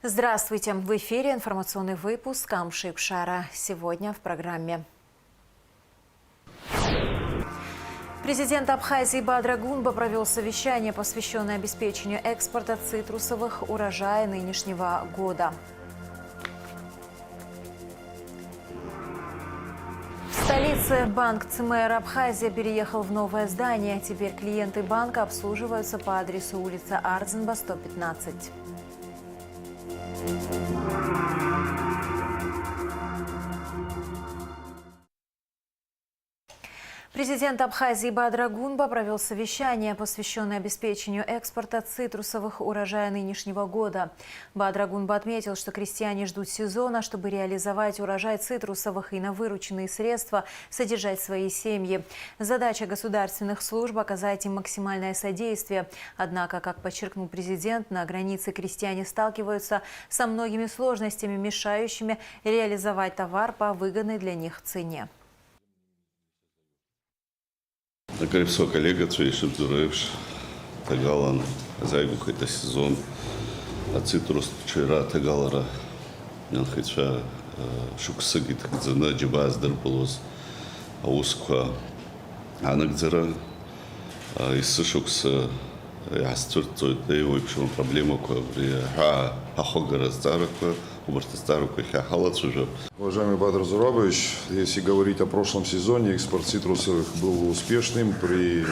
Здравствуйте! В эфире информационный выпуск Камши-Пшара. Сегодня в программе. Президент Абхазии Бадра Гунба провел совещание, посвященное обеспечению экспорта цитрусовых урожая нынешнего года. В столице банк ЦМР Абхазия переехал в новое здание. Теперь клиенты банка обслуживаются по адресу улица Ардзенба, 115. Президент Абхазии Бадра Гунба провел совещание, посвященное обеспечению экспорта цитрусовых урожая нынешнего года. Бадра Гунба отметил, что крестьяне ждут сезона, чтобы реализовать урожай цитрусовых и на вырученные средства содержать свои семьи. Задача государственных служб – оказать им максимальное содействие. Однако, как подчеркнул президент, на границе крестьяне сталкиваются со многими сложностями, мешающими реализовать товар по выгодной для них цене. Накрепсо коллега, цвейшим дурэвш, тагалан, зайгух это сезон, а цитрус вчера тагалара, нянхича шуксагит хидзана джибаз дерболоз, а усква анагдзера, иссы шукса ястурцой дэйвой пшем проблему квабри хахогара староква. Уважаемый Бадр Зурабович, если говорить о прошлом сезоне, экспорт цитрусовых был успешным при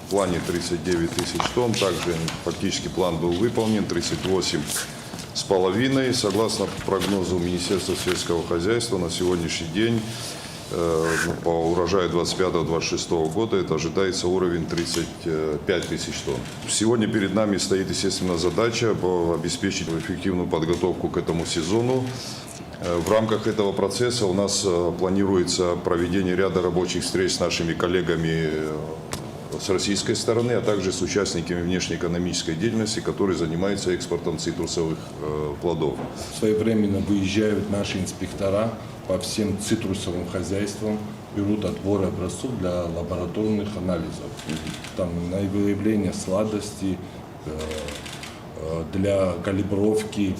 плане 39 тысяч тонн. Также фактически план был выполнен 38,5. Согласно прогнозу Министерства сельского хозяйства на сегодняшний день по урожаю 25-26 года это ожидается уровень 35 тысяч тонн. Сегодня перед нами стоит, естественно, задача обеспечить эффективную подготовку к этому сезону. В рамках этого процесса у нас планируется проведение ряда рабочих встреч с нашими коллегами с российской стороны, а также с участниками внешнеэкономической деятельности, которые занимаются экспортом цитрусовых плодов. Своевременно выезжают наши инспектора по всем цитрусовым хозяйствам, берут отбор образцов для лабораторных анализов. Там на выявление сладости, для калибровки,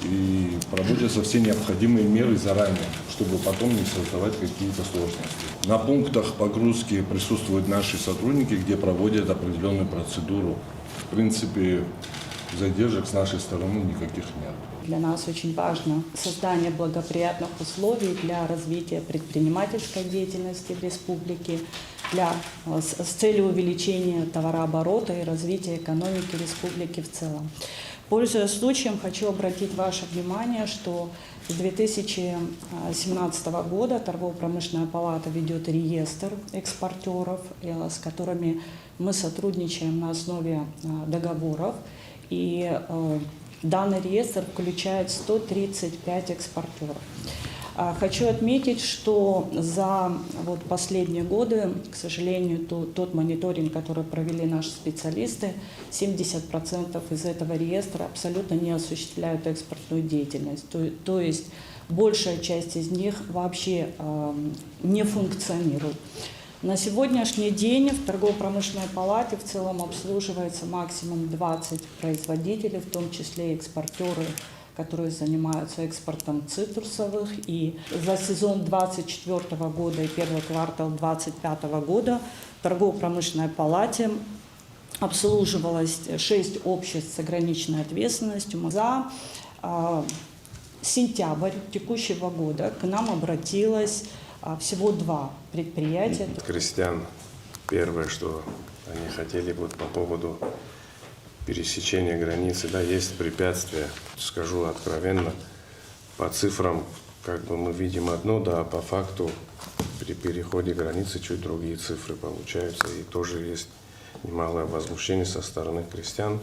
и проводятся все необходимые меры заранее, чтобы потом не создавать какие-то сложности. На пунктах погрузки присутствуют наши сотрудники, где проводят определенную процедуру. В принципе, задержек с нашей стороны никаких нет. Для нас очень важно создание благоприятных условий для развития предпринимательской деятельности в республике, с целью увеличения товарооборота и развития экономики республики в целом. Пользуясь случаем, хочу обратить ваше внимание, что с 2017 года Торгово-промышленная палата ведет реестр экспортеров, с которыми мы сотрудничаем на основе договоров. И данный реестр включает 135 экспортеров. Хочу отметить, что за последние годы, к сожалению, тот мониторинг, который провели наши специалисты, 70% из этого реестра абсолютно не осуществляют экспортную деятельность. То есть большая часть из них вообще не функционирует. На сегодняшний день в Торгово-промышленной палате в целом обслуживается максимум 20 производителей, в том числе экспортеры, которые занимаются экспортом цитрусовых. И за сезон 2024 года и первый квартал 2025 года в Торгово-промышленной палате обслуживалось 6 обществ с ограниченной ответственностью. За сентябрь текущего года к нам обратилось всего 2 предприятия. Крестьян, первое, что они хотели по поводу пересечения границы, да, есть препятствия. Скажу откровенно, по цифрам мы видим одно, да, а по факту при переходе границы чуть другие цифры получаются. И тоже есть немалое возмущение со стороны крестьян,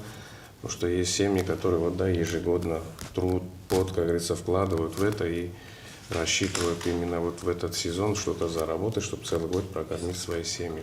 потому что есть семьи, которые ежегодно труд, пот, как говорится, вкладывают в это и рассчитывают именно в этот сезон что-то заработать, чтобы целый год прокормить свои семьи.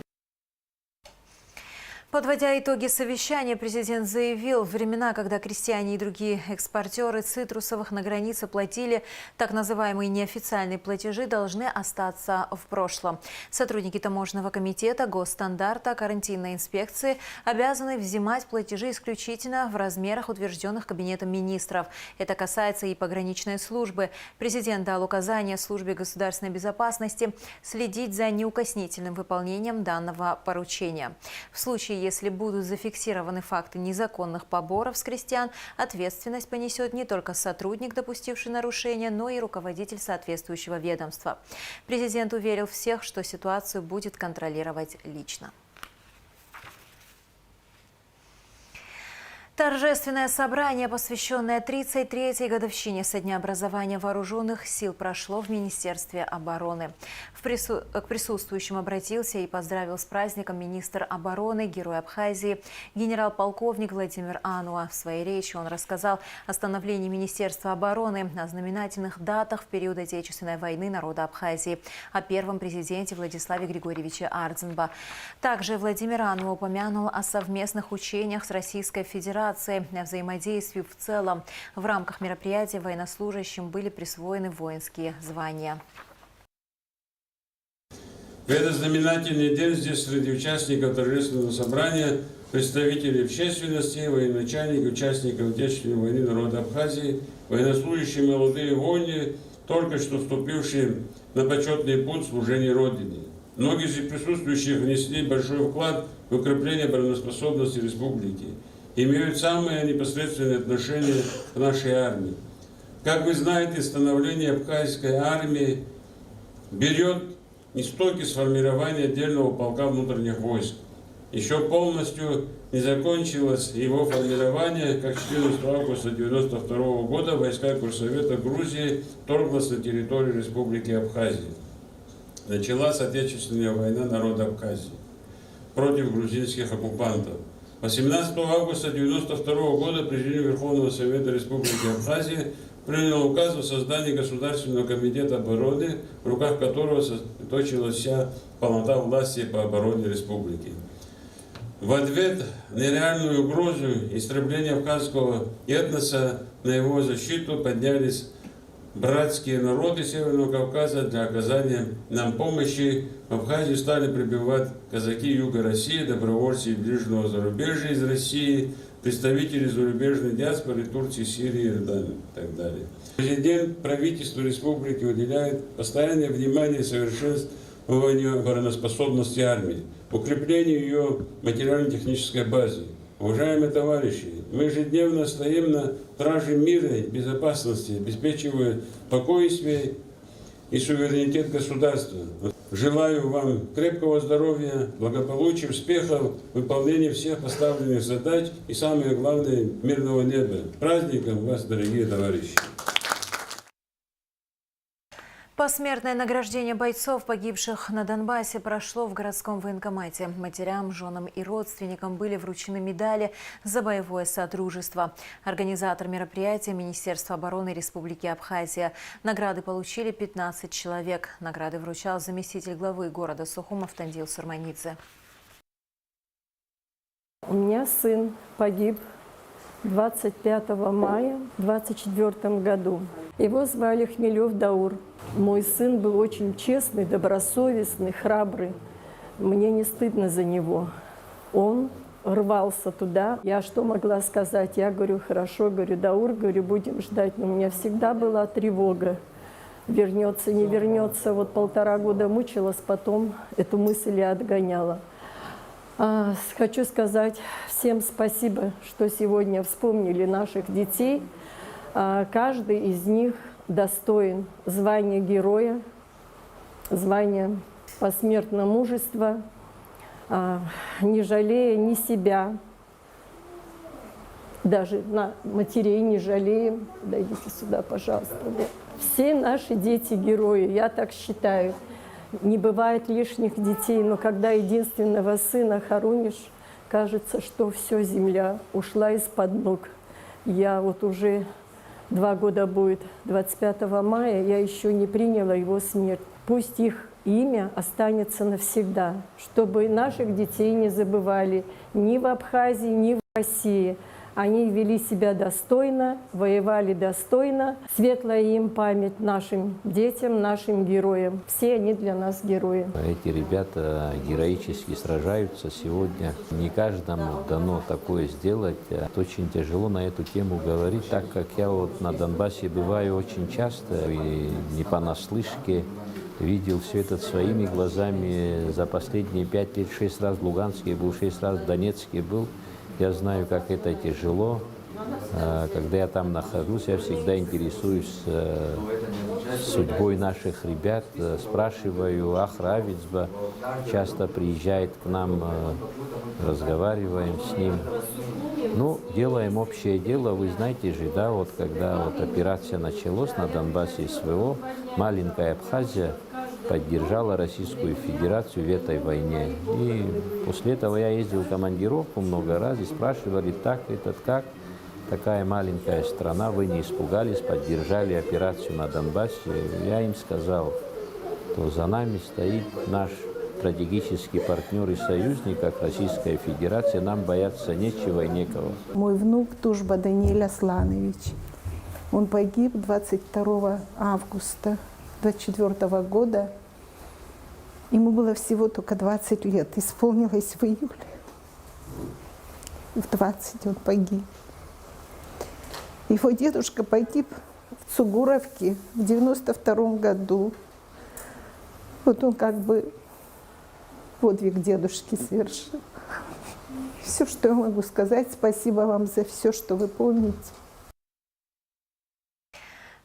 Подводя итоги совещания, президент заявил, в времена, когда крестьяне и другие экспортеры цитрусовых на границе платили так называемые неофициальные платежи, должны остаться в прошлом. Сотрудники таможенного комитета, госстандарта, карантинной инспекции обязаны взимать платежи исключительно в размерах, утвержденных Кабинетом министров. Это касается и пограничной службы. Президент дал указание службе государственной безопасности следить за неукоснительным выполнением данного поручения. В случае, если будут зафиксированы факты незаконных поборов с крестьян, ответственность понесет не только сотрудник, допустивший нарушение, но и руководитель соответствующего ведомства. Президент уверил всех, что ситуацию будет контролировать лично. Торжественное собрание, посвященное 33-й годовщине со дня образования вооруженных сил, прошло в Министерстве обороны. К присутствующим обратился и поздравил с праздником министр обороны, герой Абхазии, генерал-полковник Владимир Ануа. В своей речи он рассказал о становлении Министерства обороны, о знаменательных датах в период Отечественной войны народа Абхазии, о первом президенте Владиславе Григорьевиче Ардзинба. Также Владимир Ануа упомянул о совместных учениях с Российской Федерацией, о взаимодействии в целом. В рамках мероприятия военнослужащим были присвоены воинские звания. В этот знаменательный день здесь среди участников торжественного собрания представители общественности, военачальники, участников Отечественной войны народа Абхазии, военнослужащие, молодые воины, только что вступившие на почетный путь служения Родине. Многие из присутствующих внесли большой вклад в укрепление обороноспособности республики, имеют самое непосредственное отношение к нашей армии. Как вы знаете, становление абхазской армии берет истоки сформирования отдельного полка внутренних войск. Еще полностью не закончилось его формирование, как 14 августа 1992 года войска Горсовета Грузии вторглись на территорию Республики Абхазия. Началась Отечественная война народа Абхазии против грузинских оккупантов. 18 августа 1992 года президент Верховного Совета Республики Абхазия принял указ о создании Государственного комитета обороны, в руках которого сосредоточилась вся полнота власти по обороне республики. В ответ на реальную угрозу истребления абхазского этноса на его защиту поднялись братские народы Северного Кавказа для оказания нам помощи. В Абхазию стали прибывать казаки Юга России, добровольцы ближнего зарубежья из России, представители зарубежной диаспоры Турции, Сирии, Иордании и так далее. Президент правительства республики уделяет постоянное внимание совершенствованию обороноспособности армии, укреплению ее материально-технической базы. Уважаемые товарищи, мы ежедневно стоим на страже мира и безопасности, обеспечивая спокойствие и суверенитет государства. Желаю вам крепкого здоровья, благополучия, успехов в выполнении всех поставленных задач и, самое главное, мирного неба. С праздником вас, дорогие товарищи! Посмертное награждение бойцов, погибших на Донбассе, прошло в городском военкомате. Матерям, женам и родственникам были вручены медали за боевое содружество. Организатор мероприятия – Министерство обороны Республики Абхазия. Награды получили 15 человек. Награды вручал заместитель главы города Сухум Автандил Сурманидзе. У меня сын погиб 25 мая в 24 году. Его звали Хмелев Даур. Мой сын был очень честный, добросовестный, храбрый. Мне не стыдно за него. Он рвался туда. Я что могла сказать? Я говорю, хорошо, говорю, Даур, говорю, будем ждать. Но у меня всегда была тревога. Вернется, не вернется. Вот 1,5 года мучилась, потом эту мысль я отгоняла. Хочу сказать всем спасибо, что сегодня вспомнили наших детей. Каждый из них достоин звания героя, звания посмертного мужества, не жалея ни себя, даже на матерей не жалеем. Дойдите сюда, пожалуйста. Все наши дети герои, я так считаю. Не бывает лишних детей, но когда единственного сына хоронишь, кажется, что все, земля ушла из-под ног. Я вот уже 2 года будет, 25 мая, я еще не приняла его смерть. Пусть их имя останется навсегда, чтобы наших детей не забывали ни в Абхазии, ни в России. Они вели себя достойно, воевали достойно. Светлая им память нашим детям, нашим героям. Все они для нас герои. Эти ребята героически сражаются сегодня. Не каждому дано такое сделать. Очень тяжело на эту тему говорить, так как я вот на Донбассе бываю очень часто и не понаслышке. Видел все это своими глазами за последние 5 лет, 6 раз в Луганске был, 6 раз в Донецке был. Я знаю, как это тяжело. Когда я там нахожусь, я всегда интересуюсь судьбой наших ребят, спрашиваю, Равицба часто приезжает к нам, разговариваем с ним. Ну, делаем общее дело, вы знаете же, да, вот когда вот операция началась на Донбассе СВО, маленькая Абхазия поддержала Российскую Федерацию в этой войне. И после этого я ездил в командировку много раз и спрашивали, так, этот как, такая маленькая страна, вы не испугались, поддержали операцию на Донбассе. Я им сказал, что за нами стоит наш стратегический партнер и союзник, как Российская Федерация, нам бояться нечего и некого. Мой внук Тужба Даниэль Асланович, он погиб 22 августа 24 года. Ему было всего только 20 лет, исполнилось в июле. В 20 он погиб. Его дедушка погиб в Цугуровке в 92 году. Вот он как бы подвиг дедушки совершил. Все, что я могу сказать, спасибо вам за все, что вы помните.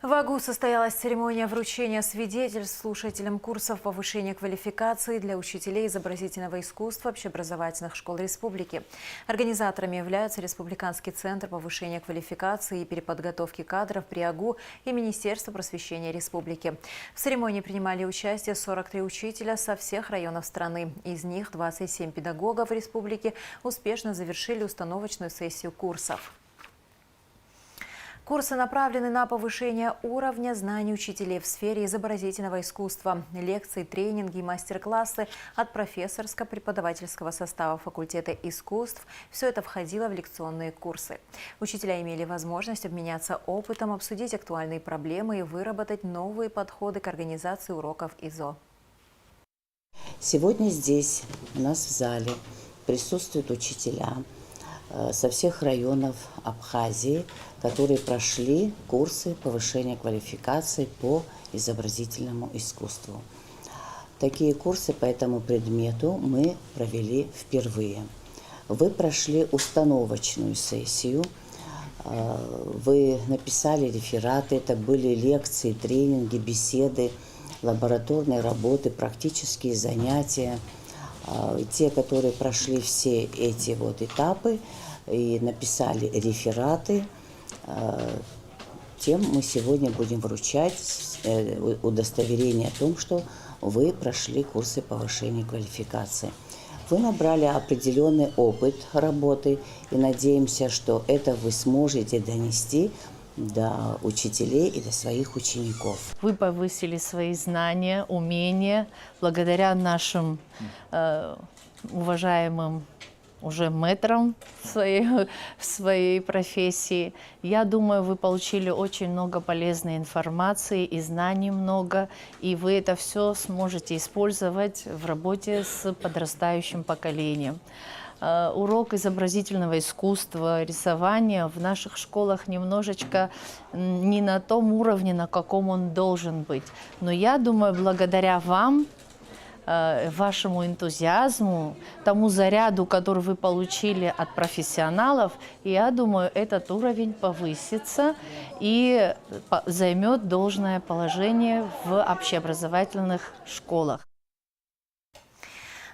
В АГУ состоялась церемония вручения свидетельств слушателям курсов повышения квалификации для учителей изобразительного искусства общеобразовательных школ республики. Организаторами являются Республиканский центр повышения квалификации и переподготовки кадров при АГУ и Министерство просвещения республики. В церемонии принимали участие 43 учителя со всех районов страны. Из них 27 педагогов республики успешно завершили установочную сессию курсов. Курсы направлены на повышение уровня знаний учителей в сфере изобразительного искусства. Лекции, тренинги и мастер-классы от профессорско-преподавательского состава факультета искусств – все это входило в лекционные курсы. Учителя имели возможность обменяться опытом, обсудить актуальные проблемы и выработать новые подходы к организации уроков ИЗО. Сегодня здесь у нас в зале присутствуют учителя со всех районов Абхазии, которые прошли курсы повышения квалификации по изобразительному искусству. Такие курсы по этому предмету мы провели впервые. Вы прошли установочную сессию, вы написали рефераты, это были лекции, тренинги, беседы, лабораторные работы, практические занятия. Те, которые прошли все эти вот этапы и написали рефераты, тем мы сегодня будем вручать удостоверение о том, что вы прошли курсы повышения квалификации. Вы набрали определенный опыт работы и надеемся, что это вы сможете донести до учителей и до своих учеников. Вы повысили свои знания, умения благодаря нашим уважаемым уже мэтрам в своей профессии. Я думаю, вы получили очень много полезной информации и знаний много, и вы это все сможете использовать в работе с подрастающим поколением. Урок изобразительного искусства, рисования в наших школах немножечко не на том уровне, на каком он должен быть. Но я думаю, благодаря вам, вашему энтузиазму, тому заряду, который вы получили от профессионалов, я думаю, этот уровень повысится и займет должное положение в общеобразовательных школах.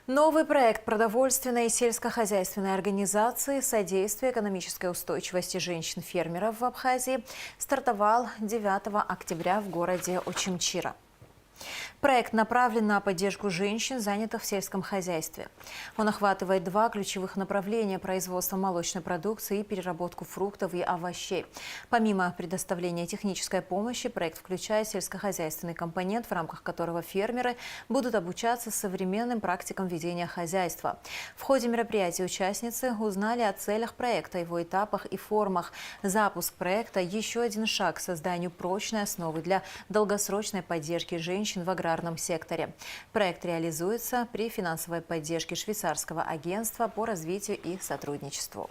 Новый проект продовольственной и сельскохозяйственной организации «Содействие экономической устойчивости женщин-фермеров в Абхазии» стартовал 9 октября в городе Очимчира. Проект направлен на поддержку женщин, занятых в сельском хозяйстве. Он охватывает два ключевых направления – производство молочной продукции и переработку фруктов и овощей. Помимо предоставления технической помощи, проект включает сельскохозяйственный компонент, в рамках которого фермеры будут обучаться современным практикам ведения хозяйства. В ходе мероприятия участницы узнали о целях проекта, его этапах и формах. Запуск проекта – еще один шаг к созданию прочной основы для долгосрочной поддержки женщин в аграрном секторе. Проект реализуется при финансовой поддержке швейцарского агентства по развитию и сотрудничеству.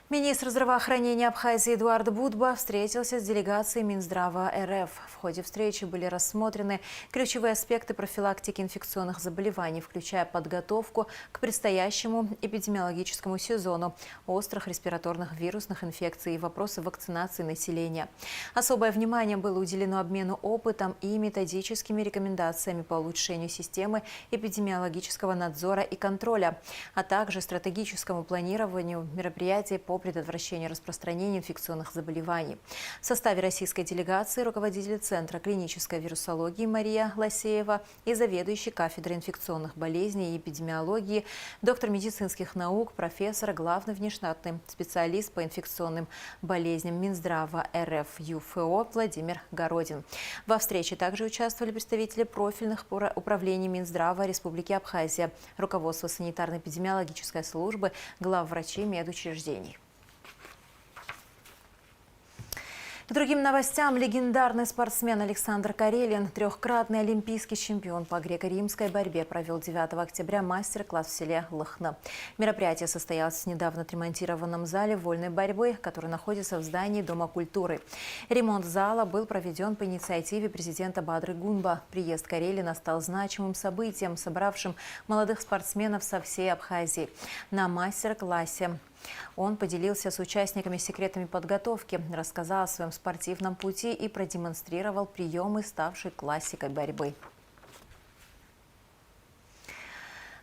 Министр здравоохранения Абхазии Эдуард Будба встретился с делегацией Минздрава РФ. В ходе встречи были рассмотрены ключевые аспекты профилактики инфекционных заболеваний, включая подготовку к предстоящему эпидемиологическому сезону острых респираторных вирусных инфекций и вопросы вакцинации населения. Особое внимание было уделено обмену опытом и методическими рекомендациями по улучшению системы эпидемиологического надзора и контроля, а также стратегическому планированию мероприятий по предотвращению распространения инфекционных заболеваний. В составе российской делегации руководитель Центра клинической вирусологии Мария Лосеева и заведующий кафедрой инфекционных болезней и эпидемиологии, доктор медицинских наук, профессор, главный внештатный специалист по инфекционным болезням Минздрава РФ ЮФО Владимир Городин. Во встрече также участвовали представители профильных управлений Минздрава Республики Абхазия, руководство санитарно-эпидемиологической службы, главврачей медучреждений. К другим новостям. Легендарный спортсмен Александр Карелин, трехкратный олимпийский чемпион по греко-римской борьбе, провел 9 октября мастер-класс в селе Лыхна. Мероприятие состоялось в недавно отремонтированном зале вольной борьбы, который находится в здании Дома культуры. Ремонт зала был проведен по инициативе президента Бадры Гунба. Приезд Карелина стал значимым событием, собравшим молодых спортсменов со всей Абхазии. На мастер-классе он поделился с участниками секретами подготовки, рассказал о своем спортивном пути и продемонстрировал приемы, ставшие классикой борьбы.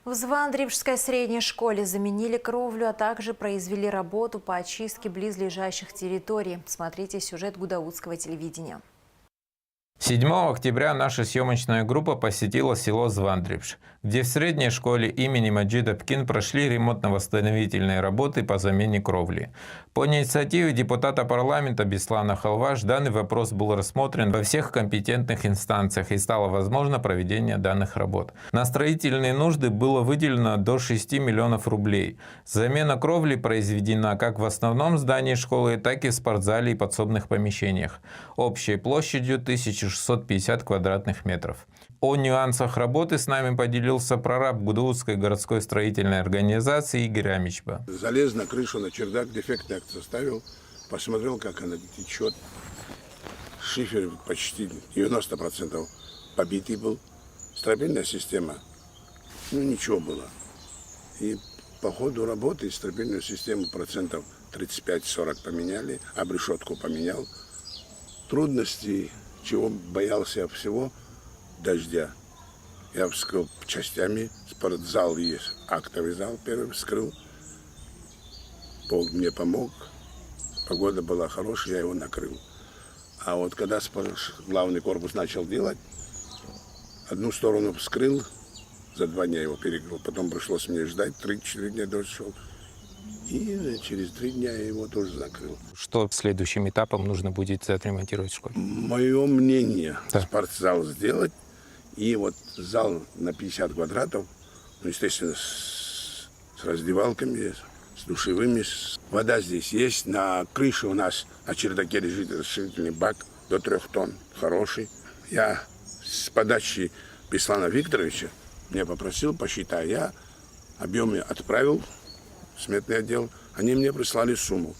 В Звандрибжской средней школе заменили кровлю, а также произвели работу по очистке близлежащих территорий. Смотрите сюжет гудаутского телевидения. 7 октября наша съемочная группа посетила село Звандрибж, где в средней школе имени Маджида Пкин прошли ремонтно-восстановительные работы по замене кровли. По инициативе депутата парламента Беслана Халваш данный вопрос был рассмотрен во всех компетентных инстанциях и стало возможно проведение данных работ. На строительные нужды было выделено до 6 миллионов рублей. Замена кровли произведена как в основном здании школы, так и в спортзале и подсобных помещениях, общей площадью 1650 квадратных метров. О нюансах работы с нами поделился прораб Гудаутской городской строительной организации Игорь Амичба. Залез на крышу, на чердак, дефектный акт составил, посмотрел, как она течет. Шифер почти 90% побитый был. Стропильная система, ничего было. И по ходу работы стропильную систему процентов 35-40 поменяли, обрешетку поменял. Трудностей, чего боялся я всего, дождя. Я вскрыл частями, спортзал есть, актовый зал первый вскрыл. Бог мне помог, погода была хорошая, я его накрыл. А вот когда главный корпус начал делать, одну сторону вскрыл, за 2 дня его перекрыл, потом пришлось мне ждать, 3-4 дня дождь шел. И через 3 дня я его тоже закрыл. Что следующим этапом нужно будет отремонтировать в школе? Мое мнение, спортзал сделать. И вот зал на 50 квадратов, естественно, с раздевалками, с душевыми. Вода здесь есть. На крыше у нас на чердаке лежит расширительный бак до 3 тонн. Хороший. Я с подачи Беслана Викторовича меня попросил, посчитай. Я объемы отправил в сметный отдел. Они мне прислали сумму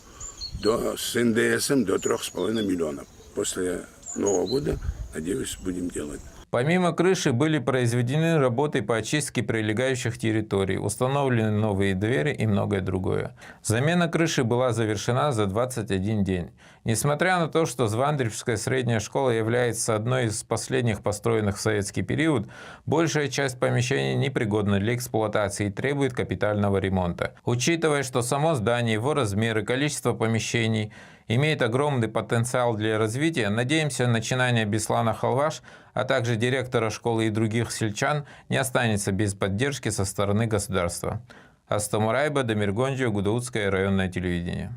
с НДСом до 3,5 миллионов. После Нового года, надеюсь, будем делать. Помимо крыши были произведены работы по очистке прилегающих территорий, установлены новые двери и многое другое. Замена крыши была завершена за 21 день. Несмотря на то, что Звандрибжская средняя школа является одной из последних построенных в советский период, большая часть помещений непригодна для эксплуатации и требует капитального ремонта. Учитывая, что само здание, его размеры, количество помещений имеет огромный потенциал для развития, надеемся, начинание Беслана Халваш, а также директора школы и других сельчан не останется без поддержки со стороны государства. Астамурайба, Дамир Гонджио, Гудаутское районное телевидение.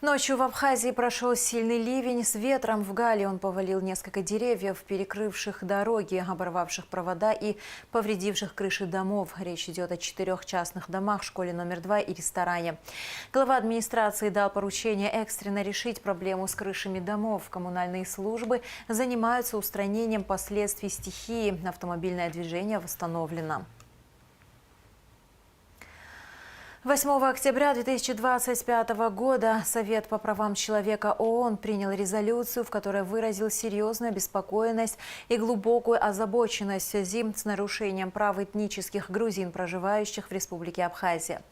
Ночью в Абхазии прошел сильный ливень с ветром. В Гале он повалил несколько деревьев, перекрывших дороги, оборвавших провода и повредивших крыши домов. Речь идет о 4 частных домах, школе номер 2 и ресторане. Глава администрации дал поручение экстренно решить проблему с крышами домов. Коммунальные службы занимаются устранением последствий стихии. Автомобильное движение восстановлено. 8 октября 2025 года Совет по правам человека ООН принял резолюцию, в которой выразил серьезную обеспокоенность и глубокую озабоченность в связи с нарушением прав этнических грузин, проживающих в Республике Абхазия.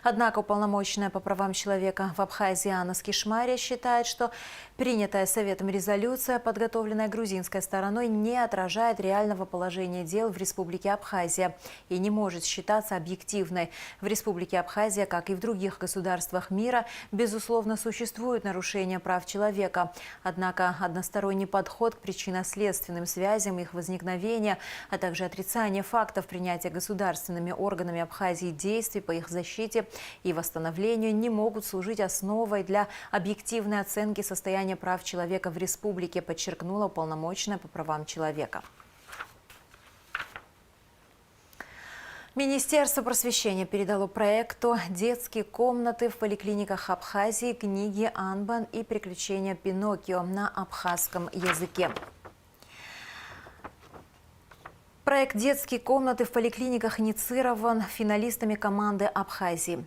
Однако уполномоченная по правам человека в Абхазии Анна Скишмария считает, что принятая Советом резолюция, подготовленная грузинской стороной, не отражает реального положения дел в Республике Абхазия и не может считаться объективной. В Республике Абхазия, как и в других государствах мира, безусловно, существуют нарушения прав человека. Однако односторонний подход к причинно-следственным связям их возникновения, а также отрицание фактов принятия государственными органами Абхазии действий по их защите и восстановлению не могут служить основой для объективной оценки состояния прав человека в республике, подчеркнула уполномоченная по правам человека. Министерство просвещения передало проекту «Детские комнаты в поликлиниках Абхазии. Книги Анбан и приключения Пиноккио» на абхазском языке. Проект «Детские комнаты в поликлиниках» инициирован финалистами команды Абхазии.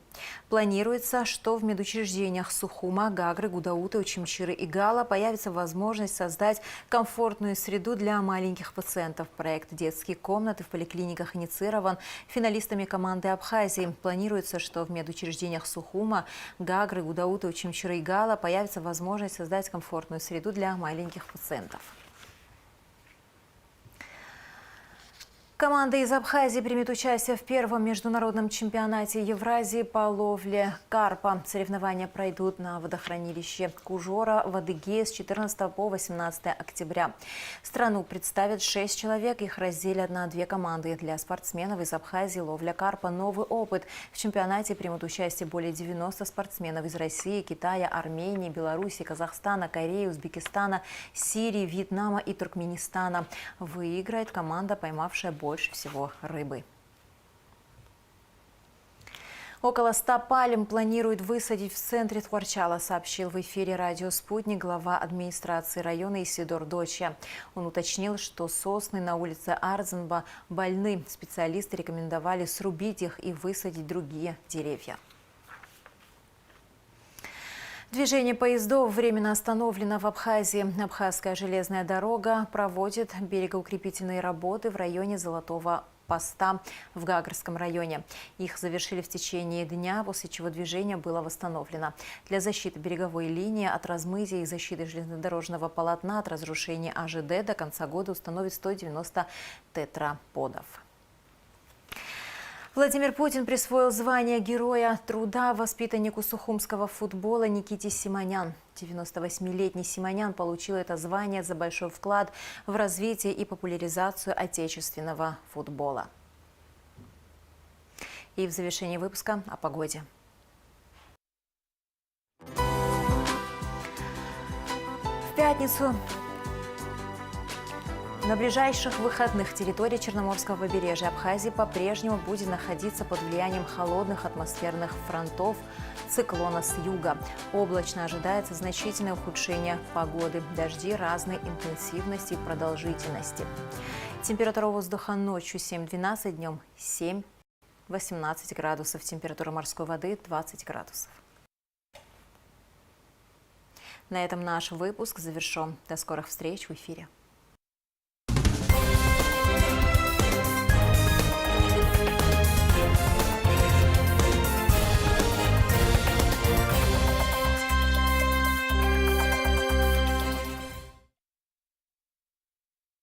Планируется, что в медучреждениях Сухума, Гагры, Гудауты, Учимчиры и Гала появится возможность создать комфортную среду для маленьких пациентов. Проект «Детские комнаты в поликлиниках» инициирован финалистами команды Абхазии. Планируется, что в медучреждениях Сухума, Гагры, Гудауты, Учимчиры и Гала появится возможность создать комфортную среду для маленьких пациентов. Команда из Абхазии примет участие в первом международном чемпионате Евразии по ловле карпа. Соревнования пройдут на водохранилище Кужора в Адыгее с 14 по 18 октября. Страну представят 6 человек, их разделят на 2 команды. Для спортсменов из Абхазии ловля карпа – новый опыт. В чемпионате примут участие более 90 спортсменов из России, Китая, Армении, Беларуси, Казахстана, Кореи, Узбекистана, Сирии, Вьетнама и Туркменистана. Выиграет команда, поймавшая больше всего рыбы. Около 100 пальм планируют высадить в центре Тхуарчала, сообщил в эфире радио «Спутник» глава администрации района Исидор Дочья. Он уточнил, что сосны на улице Арзенба больны. Специалисты рекомендовали срубить их и высадить другие деревья. Движение поездов временно остановлено в Абхазии. Абхазская железная дорога проводит берегоукрепительные работы в районе Золотого поста в Гагрском районе. Их завершили в течение дня, после чего движение было восстановлено. Для защиты береговой линии от размытия и защиты железнодорожного полотна от разрушения АЖД до конца года установят 190 тетраподов. Владимир Путин присвоил звание Героя труда воспитаннику сухумского футбола Никите Симонян. 98-летний Симонян получил это звание за большой вклад в развитие и популяризацию отечественного футбола. И в завершении выпуска о погоде. В пятницу на ближайших выходных территория Черноморского побережья Абхазии по-прежнему будет находиться под влиянием холодных атмосферных фронтов циклона с юга. Облачно ожидается значительное ухудшение погоды. Дожди разной интенсивности и продолжительности. Температура воздуха ночью 7-12, днем 7-18 градусов. Температура морской воды 20 градусов. На этом наш выпуск завершен. До скорых встреч в эфире.